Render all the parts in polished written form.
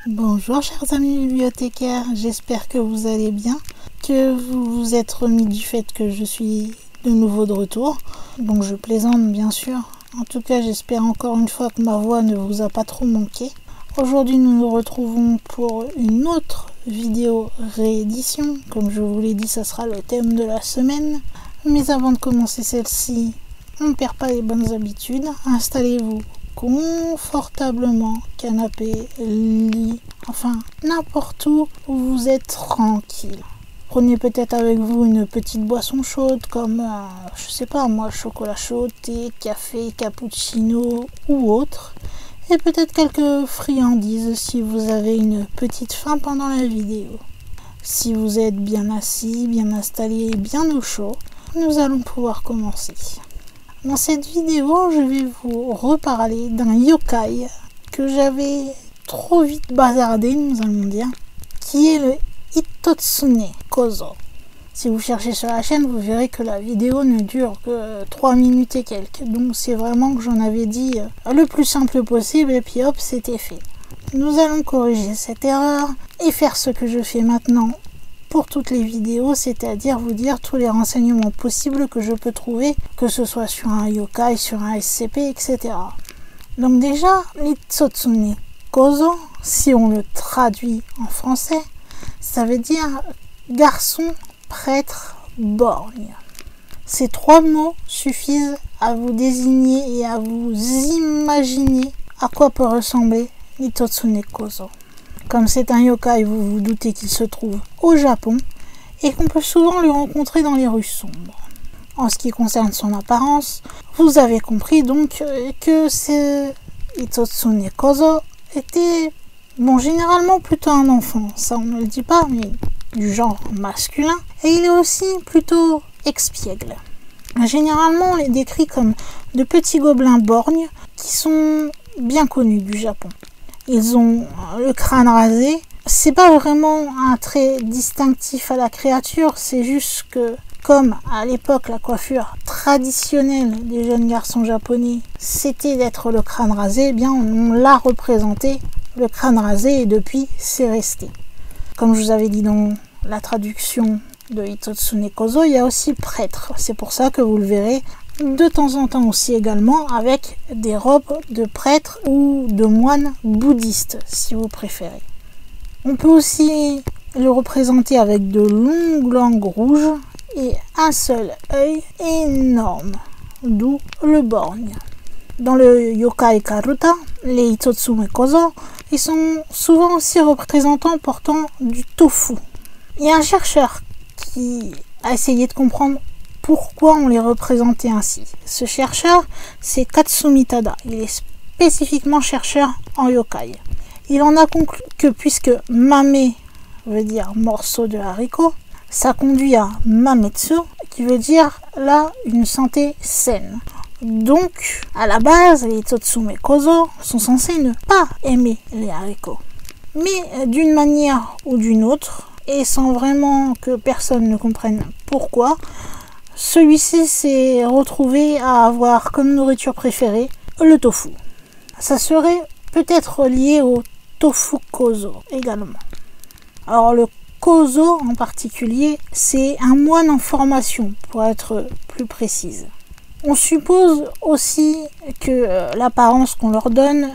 Bonjour chers amis bibliothécaires, j'espère que vous allez bien, que vous vous êtes remis du fait que je suis de nouveau de retour. Donc je plaisante bien sûr, en tout cas j'espère encore une fois que ma voix ne vous a pas trop manqué. Aujourd'hui nous nous retrouvons pour une autre vidéo réédition, comme je vous l'ai dit ça sera le thème de la semaine. Mais avant de commencer celle-ci, on ne perd pas les bonnes habitudes, installez-vous confortablement, canapé, lit, enfin n'importe où vous êtes tranquille. Prenez peut-être avec vous une petite boisson chaude comme, je sais pas moi, chocolat chaud, thé, café, cappuccino ou autre. Et peut-être quelques friandises si vous avez une petite faim pendant la vidéo. Si vous êtes bien assis, bien installé et bien au chaud, nous allons pouvoir commencer. Dans cette vidéo, je vais vous reparler d'un yokai que j'avais trop vite bazardé, nous allons dire, qui est le Hitotsune Kozo. Si vous cherchez sur la chaîne, vous verrez que la vidéo ne dure que 3 minutes et quelques. Donc c'est vraiment que j'en avais dit le plus simple possible et puis hop, c'était fait. Nous allons corriger cette erreur et faire ce que je fais maintenant pour toutes les vidéos, c'est-à-dire vous dire tous les renseignements possibles que je peux trouver, que ce soit sur un yokai, sur un SCP, etc. Donc déjà, l'Hitotsune Kozo, si on le traduit en français, ça veut dire garçon, prêtre, borgne. Ces 3 mots suffisent à vous désigner et à vous imaginer à quoi peut ressembler l'Hitotsune Kozo. Comme c'est un yokai, vous vous doutez qu'il se trouve au Japon et qu'on peut souvent le rencontrer dans les rues sombres. En ce qui concerne son apparence, vous avez compris donc que ce Hitotsune Kozo était, généralement plutôt un enfant, ça on ne le dit pas, mais du genre masculin, et il est aussi plutôt expiègle. Généralement, on les décrit comme de petits gobelins borgnes qui sont bien connus du Japon. Ils ont le crâne rasé. C'est pas vraiment un trait distinctif à la créature, c'est juste que, comme à l'époque la coiffure traditionnelle des jeunes garçons japonais, c'était d'être le crâne rasé, eh bien on l'a représenté, le crâne rasé, et depuis c'est resté. Comme je vous avais dit dans la traduction de Hitotsune Kozo, il y a aussi prêtre. C'est pour ça que vous le verrez de temps en temps aussi également avec des robes de prêtre ou de moine bouddhiste si vous préférez. On peut aussi le représenter avec de longues langues rouges et un seul œil énorme, d'où le borgne. Dans le Yokai Karuta, les Hitotsune Kozo, ils sont souvent aussi représentants portant du tofu. Il y a un chercheur qui a essayé de comprendre pourquoi on les représentait ainsi. Ce chercheur, c'est Katsumi Tada. Il est spécifiquement chercheur en yokai. Il en a conclu que puisque mame veut dire morceau de haricot, ça conduit à mametsu, qui veut dire là une santé saine. Donc, à la base, les Hitotsune Kozo sont censés ne pas aimer les haricots. Mais d'une manière ou d'une autre, et sans vraiment que personne ne comprenne pourquoi, celui-ci s'est retrouvé à avoir comme nourriture préférée le tofu. Ça serait peut-être lié au tofu kozo également. Alors le kozo en particulier, c'est un moine en formation pour être plus précise. On suppose aussi que l'apparence qu'on leur donne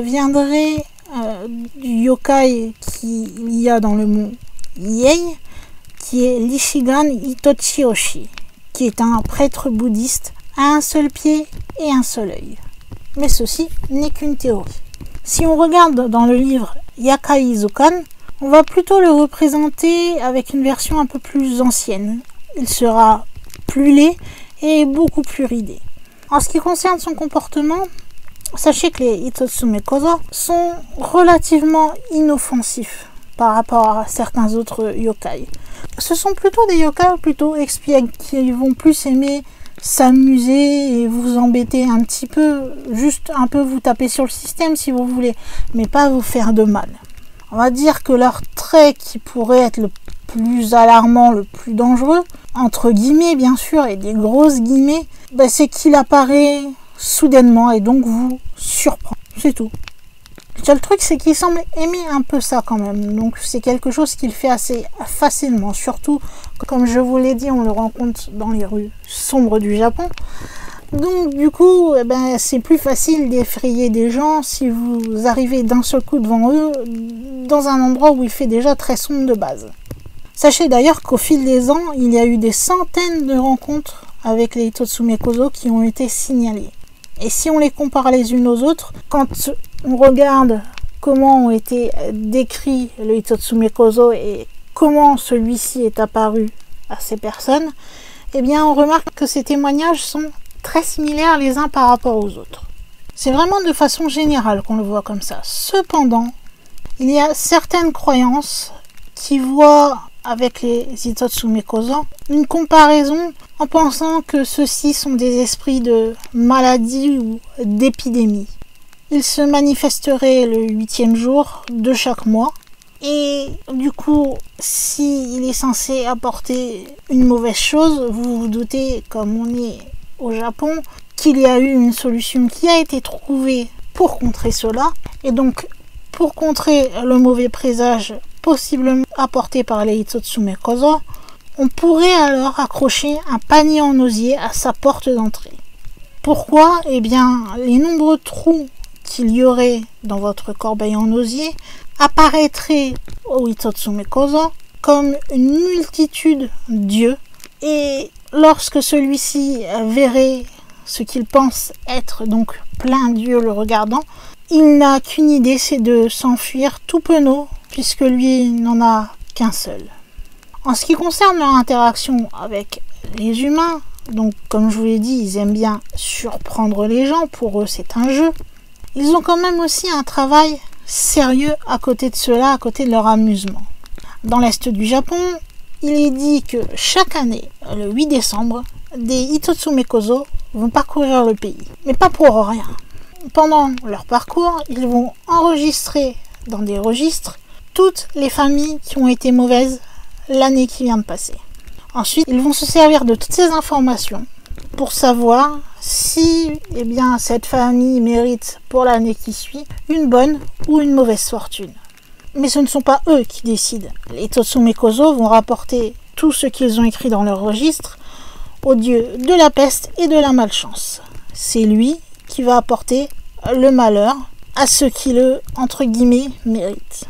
viendrait du yokai qu'il y a dans le mont Yei, qui est l'Ishigan Itochi-oshi, qui est un prêtre bouddhiste à un seul pied et un seul œil. Mais ceci n'est qu'une théorie. Si on regarde dans le livre Yakai Zukan, on va plutôt le représenter avec une version un peu plus ancienne. Il sera plus laid et beaucoup plus ridé. En ce qui concerne son comportement, sachez que les Hitotsune Kozo sont relativement inoffensifs par rapport à certains autres yokai. Ce sont plutôt des yokai plutôt expiègles qui vont plus aimer s'amuser et vous embêter un petit peu, juste un peu vous taper sur le système si vous voulez, mais pas vous faire de mal. On va dire que leur trait qui pourrait être le plus alarmant, le plus dangereux, entre guillemets bien sûr, et des grosses guillemets, c'est qu'il apparaît soudainement et donc vous surprend. C'est tout. seul truc, c'est qu'il semble aimer un peu ça quand même. Donc c'est quelque chose qu'il fait assez facilement. Surtout, comme je vous l'ai dit, on le rencontre dans les rues sombres du Japon. Donc du coup, c'est plus facile d'effrayer des gens si vous arrivez d'un seul coup devant eux dans un endroit où il fait déjà très sombre de base. Sachez d'ailleurs qu'au fil des ans, il y a eu des centaines de rencontres avec les Hitotsume Kozo qui ont été signalées. Et si on les compare les unes aux autres, quand on regarde comment ont été décrits le Hitotsume Kozo et comment celui-ci est apparu à ces personnes, eh bien on remarque que ces témoignages sont très similaires les uns par rapport aux autres. C'est vraiment de façon générale qu'on le voit comme ça. Cependant, il y a certaines croyances qui voient avec les Hitotsume Kozo une comparaison en pensant que ceux-ci sont des esprits de maladie ou d'épidémie. Ils se manifesteraient le 8e jour de chaque mois et du coup, s'il est censé apporter une mauvaise chose, vous vous doutez, comme on est au Japon, qu'il y a eu une solution qui a été trouvée pour contrer cela. Et donc, pour contrer le mauvais présage possiblement apporté par les Hitotsume Kozo, on pourrait alors accrocher un panier en osier à sa porte d'entrée. Pourquoi ? Eh bien, les nombreux trous qu'il y aurait dans votre corbeille en osier apparaîtraient au Hitotsume Kozo comme une multitude d'yeux, et lorsque celui-ci verrait ce qu'il pense être donc plein d'yeux le regardant, il n'a qu'une idée, c'est de s'enfuir tout penaud, puisque lui n'en a qu'un seul. En ce qui concerne leur interaction avec les humains, donc comme je vous l'ai dit, ils aiment bien surprendre les gens, pour eux c'est un jeu. Ils ont quand même aussi un travail sérieux à côté de cela, à côté de leur amusement. Dans l'est du Japon, il est dit que chaque année, le 8 décembre, des Hitotsume Kozo vont parcourir le pays, mais pas pour rien. Pendant leur parcours, ils vont enregistrer dans des registres toutes les familles qui ont été mauvaises l'année qui vient de passer. Ensuite, ils vont se servir de toutes ces informations pour savoir si cette famille mérite pour l'année qui suit une bonne ou une mauvaise fortune. Mais ce ne sont pas eux qui décident. Les Hitotsume Kozo vont rapporter tout ce qu'ils ont écrit dans leur registre au dieu de la peste et de la malchance. C'est lui qui va apporter le malheur à ceux qui le, entre guillemets, méritent.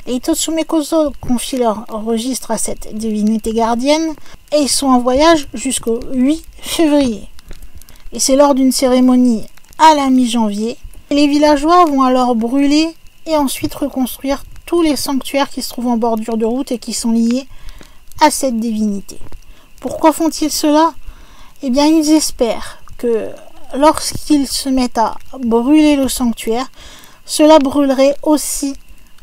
Les Hitotsume Kozo confient leur registre à cette divinité gardienne et ils sont en voyage jusqu'au 8 février. Et c'est lors d'une cérémonie à la mi-janvier. Les villageois vont alors brûler et ensuite reconstruire tous les sanctuaires qui se trouvent en bordure de route et qui sont liés à cette divinité. Pourquoi font-ils cela ? Eh bien, ils espèrent que lorsqu'ils se mettent à brûler le sanctuaire, cela brûlerait aussi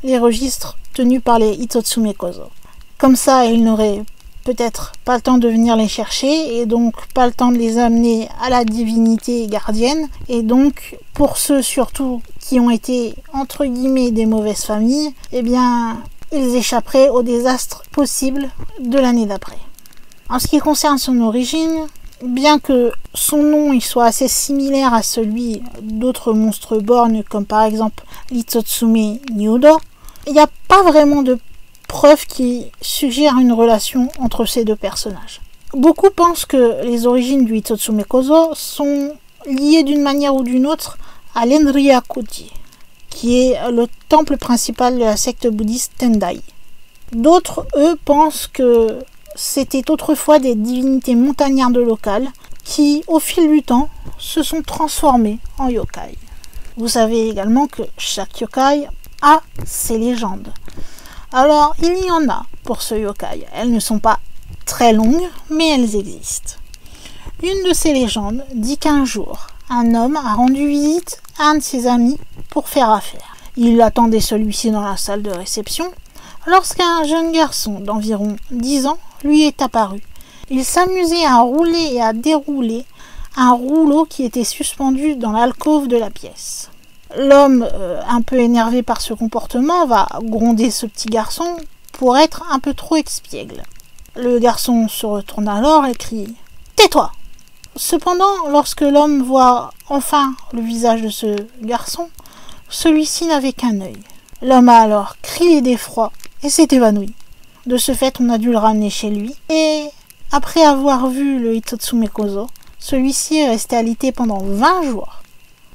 les registres tenus par les Hitotsume Kozo. Comme ça, ils n'auraient peut-être pas le temps de venir les chercher et donc pas le temps de les amener à la divinité gardienne. Et donc, pour ceux surtout qui ont été, entre guillemets, des mauvaises familles, eh bien, ils échapperaient au désastre possible de l'année d'après. En ce qui concerne son origine, bien que son nom il soit assez similaire à celui d'autres monstres borgnes, comme par exemple l'Hitotsume Nyudo, il n'y a pas vraiment de preuves qui suggèrent une relation entre ces deux personnages. Beaucoup pensent que les origines du Hitotsume Kozo sont liées d'une manière ou d'une autre à l'Enryakuji, qui est le temple principal de la secte bouddhiste Tendai. D'autres, eux, pensent que c'était autrefois des divinités montagnardes locales qui, au fil du temps, se sont transformées en yokai. Vous savez également que chaque yokai a ses légendes. Alors, il y en a pour ce yokai. Elles ne sont pas très longues, mais elles existent. Une de ces légendes dit qu'un jour, un homme a rendu visite à un de ses amis pour faire affaire. Il attendait celui-ci dans la salle de réception lorsqu'un jeune garçon d'environ 10 ans lui est apparu. Il s'amusait à rouler et à dérouler un rouleau qui était suspendu dans l'alcôve de la pièce. L'homme, un peu énervé par ce comportement, va gronder ce petit garçon pour être un peu trop expiègle. Le garçon se retourne alors et crie « Tais-toi !» Cependant, lorsque l'homme voit enfin le visage de ce garçon, celui-ci n'avait qu'un œil. L'homme a alors crié d'effroi et s'est évanoui. De ce fait, on a dû le ramener chez lui et, après avoir vu le Hitotsume Kozo, celui-ci est resté alité pendant 20 jours.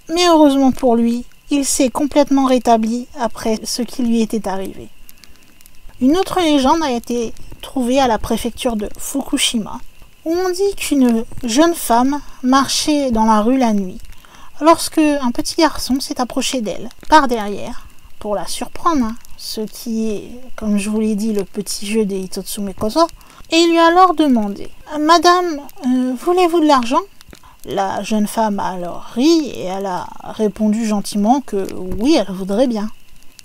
Mais heureusement pour lui, il s'est complètement rétabli après ce qui lui était arrivé. Une autre légende a été trouvée à la préfecture de Fukushima, où on dit qu'une jeune femme marchait dans la rue la nuit, lorsque un petit garçon s'est approché d'elle, par derrière, pour la surprendre, ce qui est, comme je vous l'ai dit, le petit jeu des Hitotsume Kozo, et il lui a alors demandé « Madame, voulez-vous de l'argent ?» La jeune femme a alors ri et elle a répondu gentiment que oui, elle voudrait bien.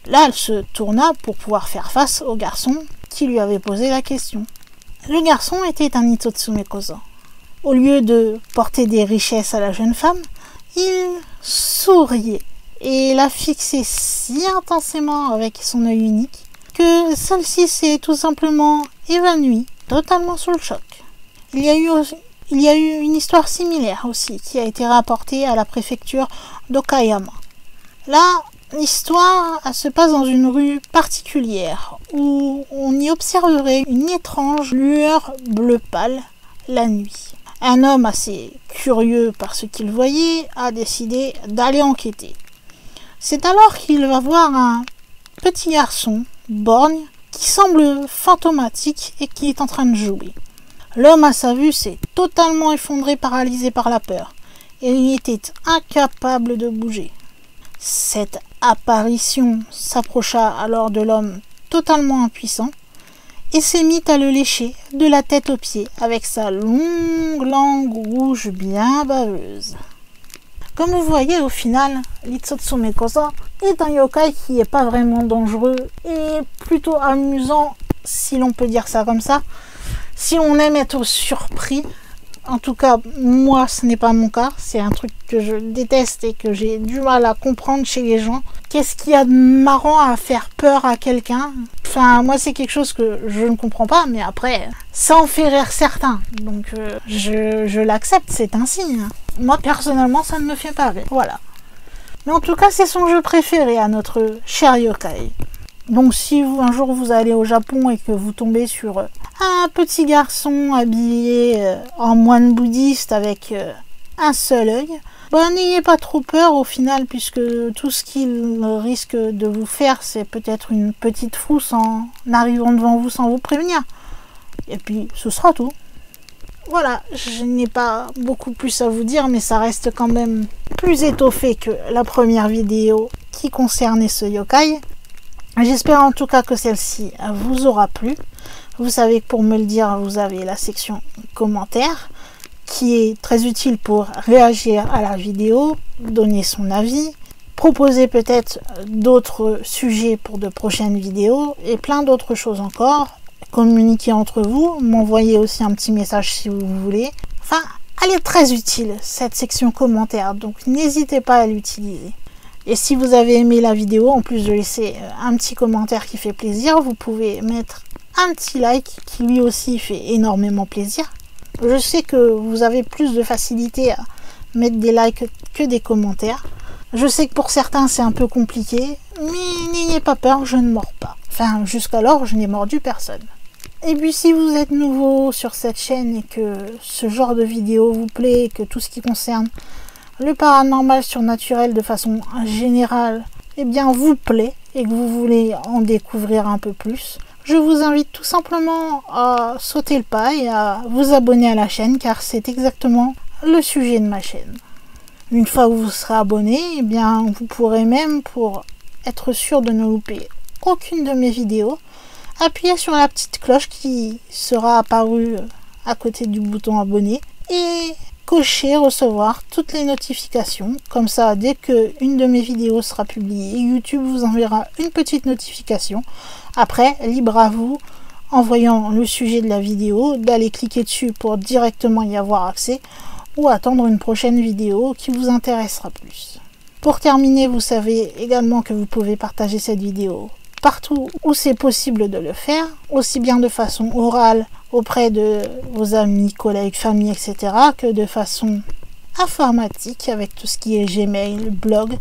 Là, elle se tourna pour pouvoir faire face au garçon qui lui avait posé la question. Le garçon était un Hitotsume Kozo. Au lieu de porter des richesses à la jeune femme, il souriait et la fixait si intensément avec son œil unique que celle-ci s'est tout simplement évanouie, totalement sous le choc. Il y a eu une histoire similaire aussi qui a été rapportée à la préfecture d'Okayama. Là, l'histoire se passe dans une rue particulière où on y observerait une étrange lueur bleu pâle la nuit. Un homme assez curieux par ce qu'il voyait a décidé d'aller enquêter. C'est alors qu'il va voir un petit garçon, borgne, qui semble fantomatique et qui est en train de jouer. L'homme à sa vue s'est totalement effondré, paralysé par la peur, et il était incapable de bouger. Cette apparition s'approcha alors de l'homme totalement impuissant et s'est mis à le lécher de la tête aux pieds avec sa longue langue rouge bien baveuse. Comme vous voyez, au final, l'Hitotsume Kozo est un yokai qui n'est pas vraiment dangereux et plutôt amusant, si l'on peut dire ça comme ça. Si on aime être surpris, en tout cas, moi, ce n'est pas mon cas. C'est un truc que je déteste et que j'ai du mal à comprendre chez les gens. Qu'est-ce qu'il y a de marrant à faire peur à quelqu'un? Enfin, moi, c'est quelque chose que je ne comprends pas, mais après, ça en fait rire certains. Donc, je l'accepte, c'est un signe. Moi, personnellement, ça ne me fait pas rire. Voilà. Mais en tout cas, c'est son jeu préféré à notre cher yokai. Donc si un jour vous allez au Japon et que vous tombez sur un petit garçon habillé en moine bouddhiste avec un seul œil, n'ayez pas trop peur au final, puisque tout ce qu'il risque de vous faire, c'est peut-être une petite frousse en arrivant devant vous sans vous prévenir. Et puis ce sera tout. Voilà, je n'ai pas beaucoup plus à vous dire, mais ça reste quand même plus étoffé que la première vidéo qui concernait ce yokai. J'espère en tout cas que celle-ci vous aura plu. Vous savez que pour me le dire, vous avez la section commentaires qui est très utile pour réagir à la vidéo, donner son avis, proposer peut-être d'autres sujets pour de prochaines vidéos et plein d'autres choses encore. Communiquer entre vous, m'envoyer aussi un petit message si vous voulez. Enfin, elle est très utile cette section commentaires, donc n'hésitez pas à l'utiliser. Et si vous avez aimé la vidéo, en plus de laisser un petit commentaire qui fait plaisir, vous pouvez mettre un petit like qui lui aussi fait énormément plaisir. Je sais que vous avez plus de facilité à mettre des likes que des commentaires. Je sais que pour certains c'est un peu compliqué, mais n'ayez pas peur, je ne mords pas. Enfin, jusqu'alors, je n'ai mordu personne. Et puis si vous êtes nouveau sur cette chaîne et que ce genre de vidéo vous plaît, et que tout ce qui concerne le paranormal surnaturel de façon générale, eh bien vous plaît et que vous voulez en découvrir un peu plus, je vous invite tout simplement à sauter le pas et à vous abonner à la chaîne, car c'est exactement le sujet de ma chaîne. Une fois que vous serez abonné, eh bien vous pourrez même, pour être sûr de ne louper aucune de mes vidéos, appuyer sur la petite cloche qui sera apparue à côté du bouton abonner et cocher recevoir toutes les notifications. Comme ça, dès que une de mes vidéos sera publiée, YouTube vous enverra une petite notification. Après, libre à vous, en voyant le sujet de la vidéo, d'aller cliquer dessus pour directement y avoir accès ou attendre une prochaine vidéo qui vous intéressera plus. Pour terminer, vous savez également que vous pouvez partager cette vidéo partout où c'est possible de le faire, aussi bien de façon orale auprès de vos amis, collègues, famille, etc., que de façon informatique avec tout ce qui est Gmail, blog,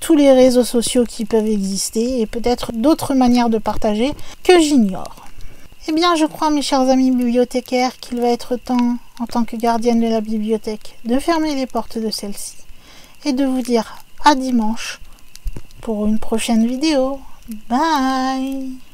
tous les réseaux sociaux qui peuvent exister et peut-être d'autres manières de partager que j'ignore. Eh bien, je crois, mes chers amis bibliothécaires, qu'il va être temps, en tant que gardienne de la bibliothèque, de fermer les portes de celle-ci et de vous dire à dimanche pour une prochaine vidéo. Bye!